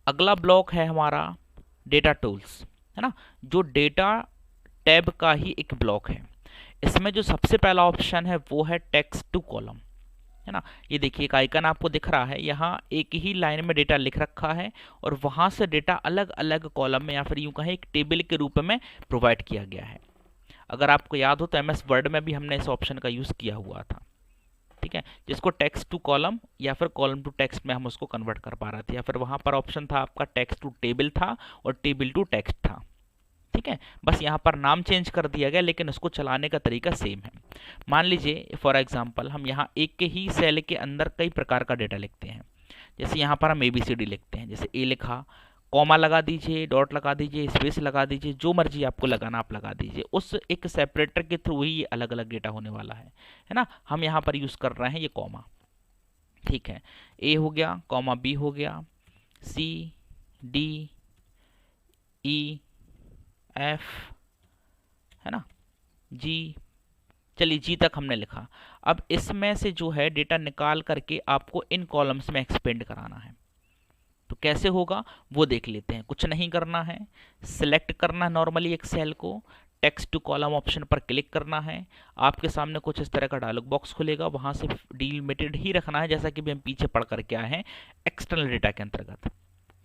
अगला ब्लॉक है हमारा डेटा टूल्स, है ना, जो डेटा टैब का ही एक ब्लॉक है। इसमें जो सबसे पहला ऑप्शन है वो है टेक्स्ट टू कॉलम, है ना। ये देखिए एक आइकन आपको दिख रहा है, यहाँ एक ही लाइन में डेटा लिख रखा है और वहाँ से डेटा अलग अलग कॉलम में या फिर यूँ कहें एक टेबल के रूप में प्रोवाइड किया गया है। अगर आपको याद हो तो एमएस वर्ड में भी हमने इस ऑप्शन का यूज़ किया हुआ था, ठीक है, जिसको टेक्स्ट टू कॉलम या फिर कॉलम टू टेक्स्ट में हम उसको कन्वर्ट कर पा रहे थे, या फिर वहाँ पर ऑप्शन था आपका टेक्स्ट टू टेबल था और टेबल टू टेक्स्ट था, ठीक है। बस यहाँ पर नाम चेंज कर दिया गया लेकिन उसको चलाने का तरीका सेम है। मान लीजिए फॉर एग्जांपल हम यहाँ एक के ही सेल के अंदर कई प्रकार का डेटा लिखते हैं। जैसे यहाँ पर हम ABCD लिखते हैं, जैसे ए लिखा, कॉमा लगा दीजिए, डॉट लगा दीजिए, स्पेस लगा दीजिए, जो मर्जी आपको लगाना आप लगा दीजिए। उस एक सेपरेटर के थ्रू ही ये अलग अलग डेटा होने वाला है ना। हम यहाँ पर यूज़ कर रहे हैं ये कॉमा, ठीक है। ए हो गया, कॉमा बी हो गया, C D E F, है ना, जी, चलिए जी तक हमने लिखा। अब इसमें से जो है डेटा निकाल करके आपको इन कॉलम्स में एक्सपेंड कराना है। तो कैसे होगा वो देख लेते हैं। कुछ नहीं करना है, सिलेक्ट करना है नॉर्मली एक सेल को, टेक्स्ट टू कॉलम ऑप्शन पर क्लिक करना है। आपके सामने कुछ इस तरह का डायलॉग बॉक्स खुलेगा, वहाँ से डिलिमिटेड ही रखना है, जैसा कि भी हम पीछे पढ़ करके आए हैं एक्सटर्नल डेटा के अंतर्गत,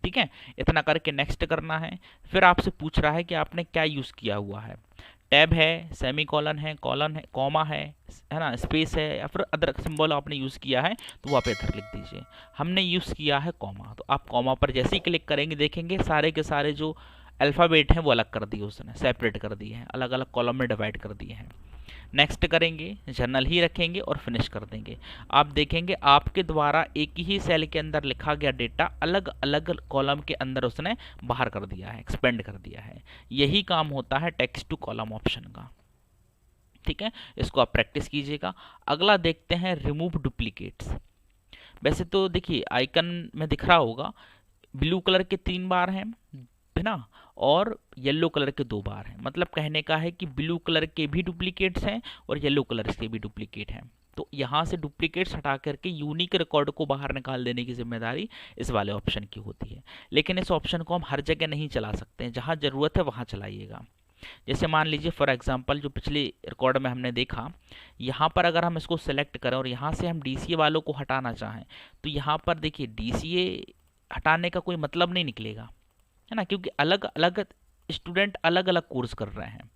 ठीक है। इतना करके नेक्स्ट करना है। फिर आपसे पूछ रहा है कि आपने क्या यूज़ किया हुआ है, टैब है, सेमी कॉलन है, कॉमा है ना, स्पेस है, या फिर अदर सिंबल आपने यूज़ किया है तो वो आप इधर लिख दीजिए। हमने यूज़ किया है कॉमा, तो आप कॉमा पर जैसे ही क्लिक करेंगे देखेंगे सारे के सारे जो अल्फ़ाबेट हैं वो अलग कर दिए, उसने सेपरेट कर दिए हैं, अलग अलग कॉलम में डिवाइड कर दिए हैं। नेक्स्ट करेंगे, जर्नल ही रखेंगे और फिनिश कर देंगे। आप देखेंगे आपके द्वारा एक ही सेल के अंदर लिखा गया डेटा अलग अलग कॉलम के अंदर उसने बाहर कर दिया है, एक्सपेंड कर दिया है। यही काम होता है टेक्स्ट टू कॉलम ऑप्शन का, ठीक है। इसको आप प्रैक्टिस कीजिएगा। अगला देखते हैं रिमूव डुप्लीकेट्स। वैसे तो देखिए आइकन में दिख रहा होगा, ब्लू कलर के 3 बार हैं, है ना, और येलो कलर के 2 बार हैं। मतलब कहने का है कि ब्लू कलर के भी डुप्लीकेट्स हैं और येलो कलर के भी डुप्लीकेट हैं। तो यहाँ से डुप्लीकेट्स हटा करके यूनिक रिकॉर्ड को बाहर निकाल देने की जिम्मेदारी इस वाले ऑप्शन की होती है। लेकिन इस ऑप्शन को हम हर जगह नहीं चला सकते हैं, जहाँ ज़रूरत है वहाँ चलाइएगा। जैसे मान लीजिए फॉर एग्जांपल जो पिछले रिकॉर्ड में हमने देखा, यहाँ पर अगर हम इसको सेलेक्ट करें और यहाँ से हम DCA वालों को हटाना चाहें तो यहाँ पर देखिए DCA हटाने का कोई मतलब नहीं निकलेगा, है ना, क्योंकि अलग अलग स्टूडेंट अलग अलग कोर्स कर रहे हैं।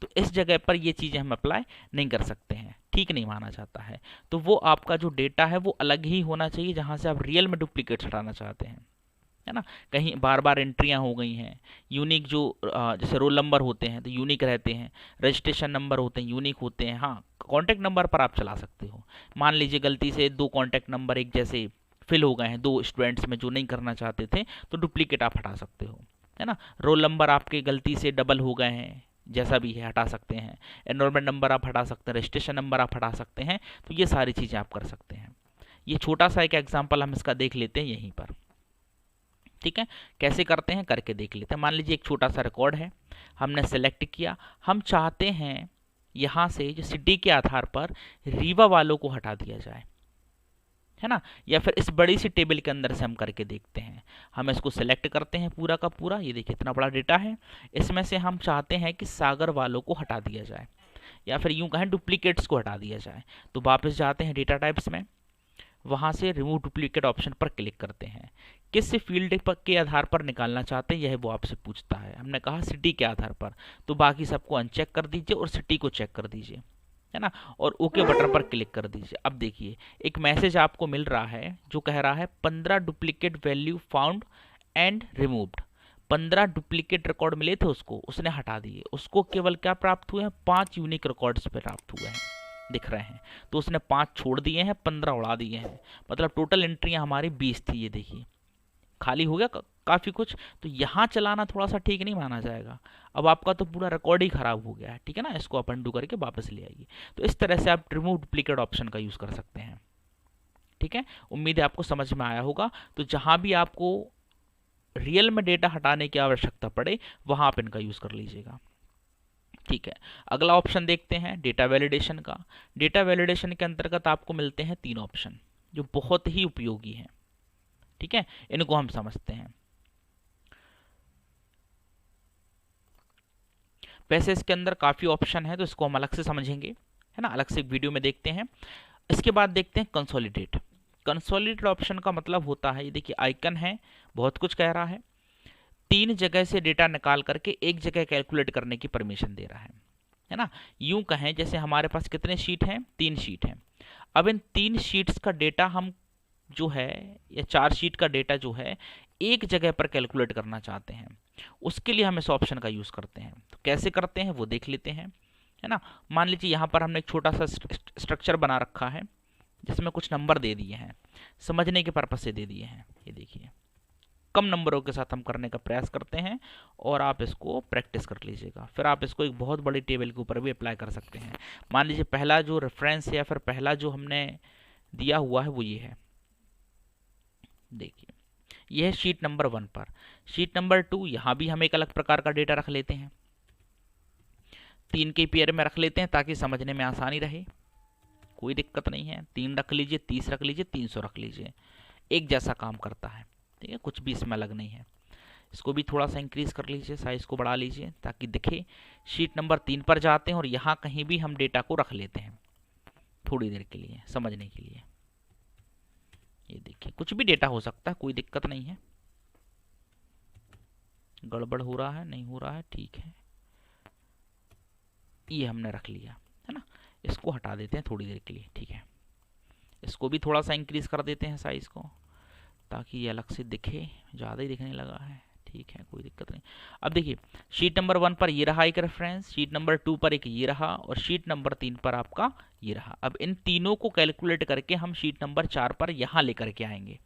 तो इस जगह पर ये चीज़ें हम अप्लाई नहीं कर सकते हैं, ठीक नहीं माना जाता है। तो वो आपका जो डेटा है वो अलग ही होना चाहिए जहाँ से आप रियल में डुप्लीकेट्स हटाना चाहते हैं, है ना। कहीं बार बार एंट्रियाँ हो गई हैं, यूनिक जो जैसे रोल नंबर होते हैं तो यूनिक रहते हैं, रजिस्ट्रेशन नंबर होते हैं यूनिक होते हैं। हाँ, कॉन्टैक्ट नंबर पर आप चला सकते हो। मान लीजिए गलती से 2 कॉन्टैक्ट नंबर एक जैसे फिल हो गए हैं 2 स्टूडेंट्स में जो नहीं करना चाहते थे, तो डुप्लीकेट आप हटा सकते हो, है ना। रोल नंबर आपके गलती से डबल हो गए हैं, जैसा भी है हटा सकते हैं। एनरोलमेंट नंबर आप हटा सकते हैं, रजिस्ट्रेशन नंबर आप हटा सकते हैं। तो ये सारी चीज़ें आप कर सकते हैं। ये छोटा सा एक एग्जाम्पल हम इसका देख लेते हैं यहीं पर, ठीक है। कैसे करते हैं करके देख लेते हैं। मान लीजिए एक छोटा सा रिकॉर्ड है, हमने सेलेक्ट किया, हम चाहते हैं यहाँ से जो सिटी के आधार पर रीवा वालों को हटा दिया जाए, है ना, या फिर इस बड़ी सी टेबल के अंदर से हम करके देखते हैं। हम इसको सेलेक्ट करते हैं पूरा का पूरा, ये देखिए इतना बड़ा डेटा है, इसमें से हम चाहते हैं कि सागर वालों को हटा दिया जाए या फिर यूं कहें डुप्लीकेट्स को हटा दिया जाए। तो वापस जाते हैं डेटा टाइप्स में, वहाँ से रिमूव डुप्लीकेट ऑप्शन पर क्लिक करते हैं। किस फील्ड के आधार पर निकालना चाहते हैं यह वो आपसे पूछता है। हमने कहा सिटी के आधार पर, तो बाकी सबको अनचेक कर दीजिए और सिटी को चेक कर दीजिए, है ना, और ओके बटन पर क्लिक कर दीजिए। अब देखिए एक मैसेज आपको मिल रहा है जो कह रहा है 15 duplicate value found and removed. 15 duplicate record मिले थे उसको, उसने हटा दिए। उसको केवल क्या प्राप्त हुए हैं, 5 यूनिक रिकॉर्ड्स प्राप्त हुए हैं, दिख रहे हैं। तो उसने 5 छोड़ दिए हैं, 15 उड़ा दिए हैं। मतलब टोटल एंट्रियां हमारी 20 थी, ये देखिए खाली हो गया काफ़ी कुछ। तो यहाँ चलाना थोड़ा सा ठीक नहीं माना जाएगा। अब आपका तो पूरा रिकॉर्ड ही खराब हो गया है, ठीक है ना। इसको आप अंडू करके वापस ले आइए। तो इस तरह से आप रिमूव डुप्लीकेट ऑप्शन का यूज़ कर सकते हैं, ठीक है। उम्मीद है आपको समझ में आया होगा। तो जहाँ भी आपको रियल में डेटा हटाने की आवश्यकता पड़े वहाँ आप इनका यूज़ कर लीजिएगा, ठीक है। अगला ऑप्शन देखते हैं डेटा वैलिडेशन का। डेटा वैलिडेशन के अंतर्गत आपको मिलते हैं 3 ऑप्शन जो बहुत ही उपयोगी हैं, ठीक है। इनको हम समझते हैं। वैसे इसके अंदर काफ़ी ऑप्शन है, तो इसको हम अलग से समझेंगे, है ना, अलग से एक वीडियो में देखते हैं। इसके बाद देखते हैं कंसोलिडेट। कंसोलिडेट ऑप्शन का मतलब होता है, ये देखिए आइकन है, बहुत कुछ कह रहा है, 3 जगह से डेटा निकाल करके एक जगह कैलकुलेट करने की परमिशन दे रहा है ना। यूं कहें जैसे हमारे पास कितने शीट हैं, 3 शीट हैं। अब इन 3 शीट्स का डेटा हम जो है, या 4 शीट का डेटा जो है, एक जगह पर कैलकुलेट करना चाहते हैं, उसके लिए हम इस ऑप्शन का यूज़ करते हैं। तो कैसे करते हैं वो देख लेते हैं, है ना। मान लीजिए यहाँ पर हमने एक छोटा सा स्ट्रक्चर बना रखा है, जिसमें कुछ नंबर दे दिए हैं, समझने के पर्पज से दे दिए हैं। ये देखिए कम नंबरों के साथ हम करने का प्रयास करते हैं, और आप इसको प्रैक्टिस कर लीजिएगा। फिर आप इसको एक बहुत बड़ी टेबल के ऊपर भी अप्लाई कर सकते हैं। मान लीजिए पहला जो रेफरेंस है, या फिर पहला जो हमने दिया हुआ है वो ये है, देखिए यह है शीट नंबर 1 पर। शीट नंबर 2, यहाँ भी हम एक अलग प्रकार का डेटा रख लेते हैं, 3 के पेयर में रख लेते हैं ताकि समझने में आसानी रहे, कोई दिक्कत नहीं है। 3 रख लीजिए, 30 रख लीजिए, 300 रख लीजिए, एक जैसा काम करता है, ठीक है, कुछ भी इसमें अलग नहीं है। इसको भी थोड़ा सा इंक्रीज कर लीजिए, साइज को बढ़ा लीजिए ताकि दिखे। शीट नंबर 3 पर जाते हैं और यहाँ कहीं भी हम डेटा को रख लेते हैं थोड़ी देर के लिए समझने के लिए। ये देखिए कुछ भी डेटा हो सकता है, कोई दिक्कत नहीं है। गड़बड़ हो रहा है, नहीं हो रहा है, ठीक है, ये हमने रख लिया, है ना। इसको हटा देते हैं थोड़ी देर के लिए, ठीक है। इसको भी थोड़ा सा इंक्रीज कर देते हैं साइज को, ताकि ये अलग से दिखे, ज़्यादा ही दिखने लगा है, ठीक है, कोई दिक्कत नहीं। अब देखिए शीट नंबर 1 पर ये रहा एक रेफरेंस, शीट नंबर 2 पर एक ये रहा, और शीट नंबर 3 पर आपका ये रहा। अब इन तीनों को कैलकुलेट करके हम शीट नंबर 4 पर यहाँ लेकर के आएंगे,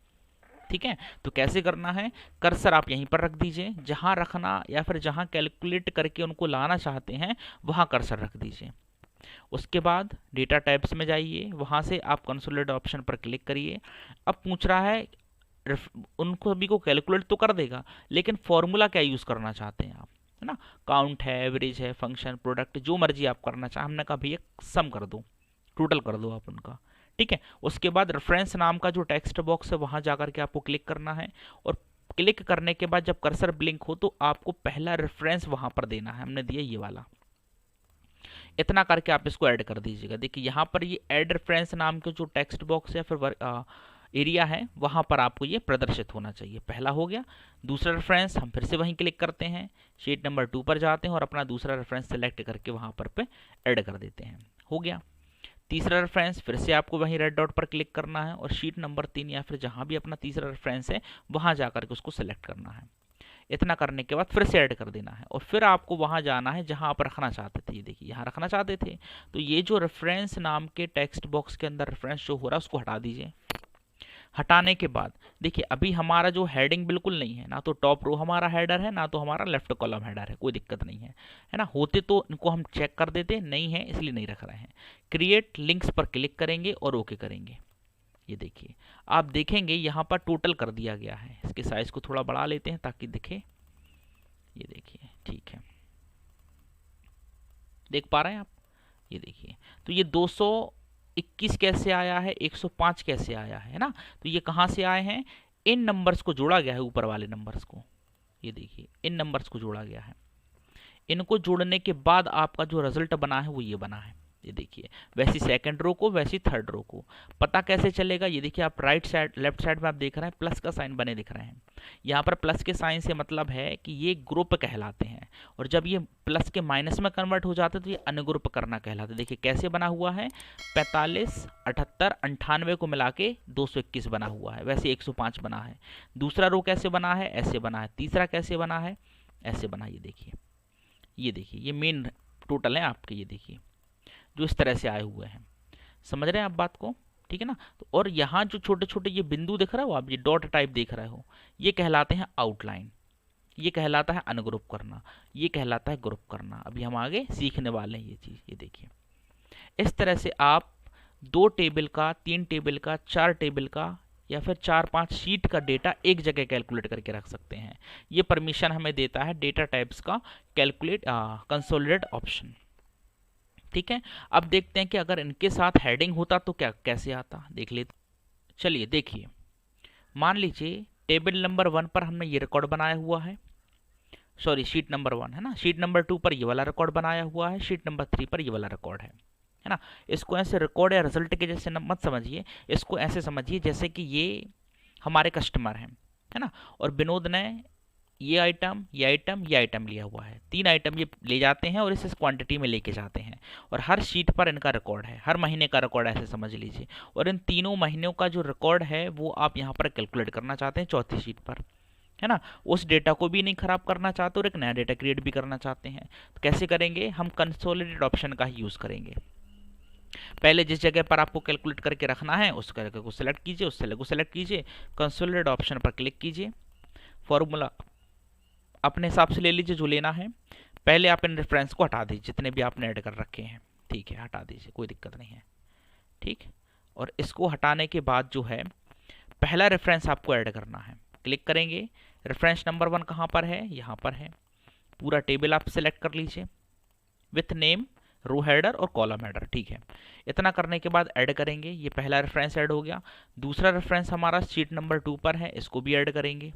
ठीक है। तो कैसे करना है, कर्सर आप यहीं पर रख दीजिए, जहाँ रखना या फिर जहाँ कैलकुलेट करके उनको लाना चाहते हैं वहाँ कर्सर रख दीजिए। उसके बाद डेटा टाइप्स में जाइए, वहाँ से आप कंसोलिडेट ऑप्शन पर क्लिक करिए। अब पूछ रहा है, उनको सभी को कैलकुलेट तो कर देगा, लेकिन फॉर्मूला क्या यूज़ करना चाहते हैं आप, है ना। काउंट है, एवरेज है, फंक्शन, प्रोडक्ट, जो मर्जी आप करना चाहें। हमने कहा भैया सम कर दो, टोटल कर दो आप उनका, ठीक है। उसके बाद रेफरेंस नाम का जो टेक्स्ट बॉक्स है वहाँ जाकर के आपको क्लिक करना है, और क्लिक करने के बाद जब कर्सर ब्लिंक हो तो आपको पहला रेफरेंस वहाँ पर देना है। हमने दिया ये वाला, इतना करके आप इसको ऐड कर दीजिएगा। देखिए यहाँ पर ये ऐड रेफरेंस नाम के जो टेक्स्ट बॉक्स है फिर एरिया है, वहाँ पर आपको ये प्रदर्शित होना चाहिए। पहला हो गया। दूसरा रेफरेंस हम फिर से वहीं क्लिक करते हैं, शीट नंबर 2 पर जाते हैं और अपना दूसरा रेफरेंस सेलेक्ट करके वहाँ पर पे ऐड कर देते हैं, हो गया। तीसरा रेफरेंस फिर से आपको वहीं रेड डॉट पर क्लिक करना है, और शीट नंबर 3 या फिर जहाँ भी अपना तीसरा रेफरेंस है वहाँ जाकर के उसको सेलेक्ट करना है। इतना करने के बाद फिर से ऐड कर देना है, और फिर आपको वहाँ जाना है जहाँ आप रखना चाहते थे। ये देखिए यहाँ रखना चाहते थे, तो ये जो रेफरेंस नाम के टेक्स्ट बॉक्स के अंदर रेफरेंस जो हो रहा है उसको हटा दीजिए। हटाने के बाद देखिए अभी हमारा जो हेडिंग बिल्कुल नहीं है, ना तो टॉप रो हमारा हेडर है, ना तो हमारा लेफ्ट कॉलम हेडर है, कोई दिक्कत नहीं है ना। होते तो इनको हम चेक कर देते, नहीं है इसलिए नहीं रख रहे हैं। क्रिएट लिंक्स पर क्लिक करेंगे और ओके करेंगे। ये देखिए आप देखेंगे यहाँ पर टोटल कर दिया गया है। इसके साइज को थोड़ा बढ़ा लेते हैं ताकि दिखे, ये देखिए, ठीक है, देख पा रहे हैं आप। ये देखिए तो ये 221 कैसे आया है, 105 कैसे आया है ना। तो ये कहाँ से आए हैं, इन नंबर्स को जोड़ा गया है, ऊपर वाले नंबर्स को, ये देखिए इन नंबर्स को जोड़ा गया है। इनको जोड़ने के बाद आपका जो रिजल्ट बना है वो ये बना है। ये देखिए वैसी सेकंड रो को, वैसी थर्ड रो को। पता कैसे चलेगा, ये देखिए आप राइट साइड लेफ्ट साइड में आप देख रहे हैं प्लस का साइन बने दिख रहे हैं। यहाँ पर प्लस के साइन से मतलब है कि ये ग्रुप कहलाते हैं, और जब ये प्लस के माइनस में कन्वर्ट हो जाते हैं तो ये अनग्रुप करना कहलाता है। देखिए कैसे बना हुआ है, 45, 78, 98 को मिला के 221 बना हुआ है, वैसे 105 बना है। दूसरा रो कैसे बना है, ऐसे बना है। तीसरा कैसे बना है, ऐसे बना। ये देखिए, ये देखिए ये मेन टोटल है आपके, ये देखिए जो इस तरह से आए हुए हैं। समझ रहे हैं आप बात को, ठीक है ना। तो और यहाँ जो छोटे छोटे ये बिंदु दिख रहा हो, आप ये डॉट टाइप देख रहे हो, ये कहलाते हैं आउटलाइन, ये कहलाता है अनग्रुप करना, ये कहलाता है ग्रुप करना। अभी हम आगे सीखने वाले हैं ये चीज़। ये देखिए इस तरह से आप 2 टेबल का, 3 टेबल का, 4 टेबल का या फिर 4-5 शीट का डेटा एक जगह कैलकुलेट करके रख सकते हैं। ये परमिशन हमें देता है डेटा टाइप्स का कैलकुलेट कंसोलिडेट ऑप्शन, ठीक है। अब देखते हैं कि अगर इनके साथ हेडिंग होता तो क्या कैसे आता, देख लेते। चलिए देखिए, मान लीजिए टेबल नंबर 1 पर हमने ये रिकॉर्ड बनाया हुआ है, सॉरी शीट नंबर 1 है ना, शीट नंबर 2 पर ये वाला रिकॉर्ड बनाया हुआ है, शीट नंबर 3 पर ये वाला रिकॉर्ड है ना। इसको ऐसे रिकॉर्ड या रिजल्ट के जैसे मत समझिए, इसको ऐसे समझिए जैसे कि ये हमारे कस्टमर हैं, है ना, और विनोद ने ये आइटम ये आइटम ये आइटम लिया हुआ है, 3 आइटम ये ले जाते हैं और इसे इस क्वांटिटी में लेके जाते हैं, और हर शीट पर इनका रिकॉर्ड है, हर महीने का रिकॉर्ड ऐसे समझ लीजिए, और इन तीनों महीनों का जो रिकॉर्ड है वो आप यहाँ पर कैलकुलेट करना चाहते हैं चौथी शीट पर, है ना। उस डेटा को भी नहीं खराब करना चाहते और एक नया डेटा क्रिएट भी करना चाहते हैं, तो कैसे करेंगे, हम कंसोलिडेटेड ऑप्शन का ही यूज़ करेंगे। पहले जिस जगह पर आपको कैलकुलेट करके रखना है उस जगह को सिलेक्ट कीजिए, उस सेल को सिलेक्ट कीजिए, कंसोलिडेटेड ऑप्शन पर क्लिक कीजिए, फॉर्मूला अपने हिसाब से ले लीजिए जो लेना है। पहले आप इन रेफरेंस को हटा दीजिए जितने भी आपने ऐड कर रखे हैं, ठीक है, हटा दीजिए, कोई दिक्कत नहीं है, ठीक। और इसको हटाने के बाद जो है पहला रेफरेंस आपको ऐड करना है, क्लिक करेंगे, रेफरेंस नंबर 1 कहाँ पर है, यहाँ पर है, पूरा टेबल आप सेलेक्ट कर लीजिए विथ नेम, रो हेडर और कॉलम हेडर, ठीक है। इतना करने के बाद ऐड करेंगे, ये पहला रेफरेंस ऐड हो गया। दूसरा रेफरेंस हमारा शीट नंबर 2 पर है, इसको भी ऐड करेंगे,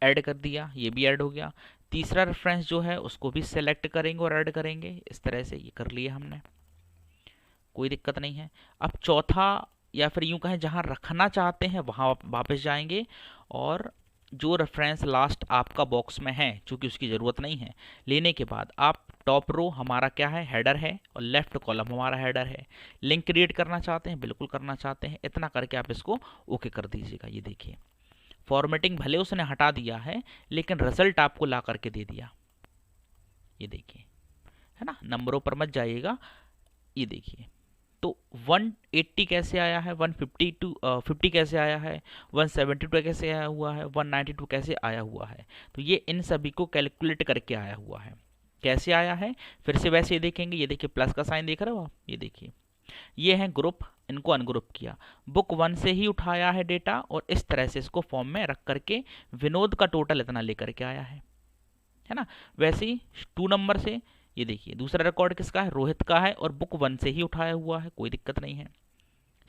ऐड कर दिया, ये भी ऐड हो गया। तीसरा रेफरेंस जो है उसको भी सेलेक्ट करेंगे और ऐड करेंगे, इस तरह से ये कर लिया हमने, कोई दिक्कत नहीं है। अब चौथा, या फिर यूं कहें जहां रखना चाहते हैं वहां वापस जाएंगे, और जो रेफरेंस लास्ट आपका बॉक्स में है चूंकि उसकी ज़रूरत नहीं है, लेने के बाद आप टॉप रो हमारा क्या है, हेडर है, और लेफ्ट कॉलम हमारा हेडर है। लिंक क्रिएट करना चाहते हैं, बिल्कुल करना चाहते हैं, इतना करके आप इसको ओके कर दीजिएगा। ये देखिए फॉर्मेटिंग भले उसने हटा दिया है लेकिन रिजल्ट आपको ला करके दे दिया, ये देखिए, है ना। नंबरों पर मत जाइएगा, ये देखिए, तो 180 कैसे आया है, 150 कैसे आया है, 172 कैसे आया हुआ है, 192 कैसे आया हुआ है, तो ये इन सभी को कैलकुलेट करके आया हुआ है। कैसे आया है फिर से वैसे ही देखेंगे, ये देखिए प्लस का साइन देख रहे हो आप, ये देखिए ये है ग्रुप, इनको अनग्रुप किया, बुक 1 से ही उठाया है डेटा और इस तरह से इसको फॉर्म में रख करके विनोद का टोटल इतना लेकर के आया है ना। वैसे ही 2 नंबर से ये देखिए दूसरा रिकॉर्ड किसका है, रोहित का है, और बुक 1 से ही उठाया हुआ है, कोई दिक्कत नहीं है,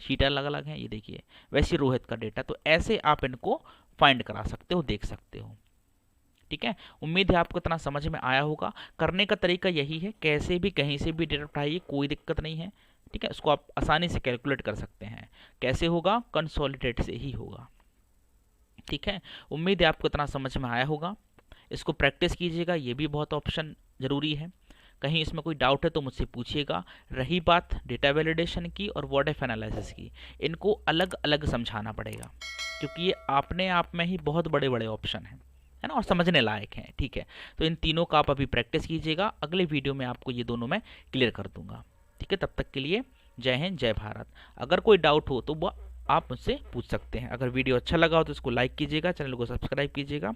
शीट अलग अलग है, ये देखिए वैसे रोहित का डेटा। तो ऐसे आप इनको फाइंड करा सकते हो, देख सकते हो, ठीक है। उम्मीद है आपको इतना समझ में आया होगा। करने का तरीका यही है, कैसे भी कहीं से भी डेटा उठाइए, कोई दिक्कत नहीं है, ठीक है। इसको आप आसानी से कैलकुलेट कर सकते हैं। कैसे होगा, कंसोलिडेट से ही होगा, ठीक है। उम्मीद है आपको इतना समझ में आया होगा। इसको प्रैक्टिस कीजिएगा, ये भी बहुत ऑप्शन ज़रूरी है। कहीं इसमें कोई डाउट है तो मुझसे पूछिएगा। रही बात डेटा वैलिडेशन की और व्हाट इफ एनालिसिस की, इनको अलग अलग समझाना पड़ेगा क्योंकि ये अपने आप में ही बहुत बड़े बड़े ऑप्शन हैं, है ना, और समझने लायक हैं, ठीक है। तो इन तीनों का आप अभी प्रैक्टिस कीजिएगा, अगले वीडियो में आपको ये दोनों मैं क्लियर कर दूंगा, ठीक है। तब तक के लिए जय हिंद, जय भारत। अगर कोई डाउट हो तो वह आप मुझसे पूछ सकते हैं। अगर वीडियो अच्छा लगा हो तो इसको लाइक कीजिएगा, चैनल को सब्सक्राइब कीजिएगा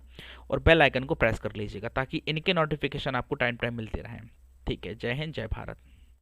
और बेल आइकन को प्रेस कर लीजिएगा ताकि इनके नोटिफिकेशन आपको टाइम टाइम मिलते रहें, ठीक है। जय हिंद, जय भारत।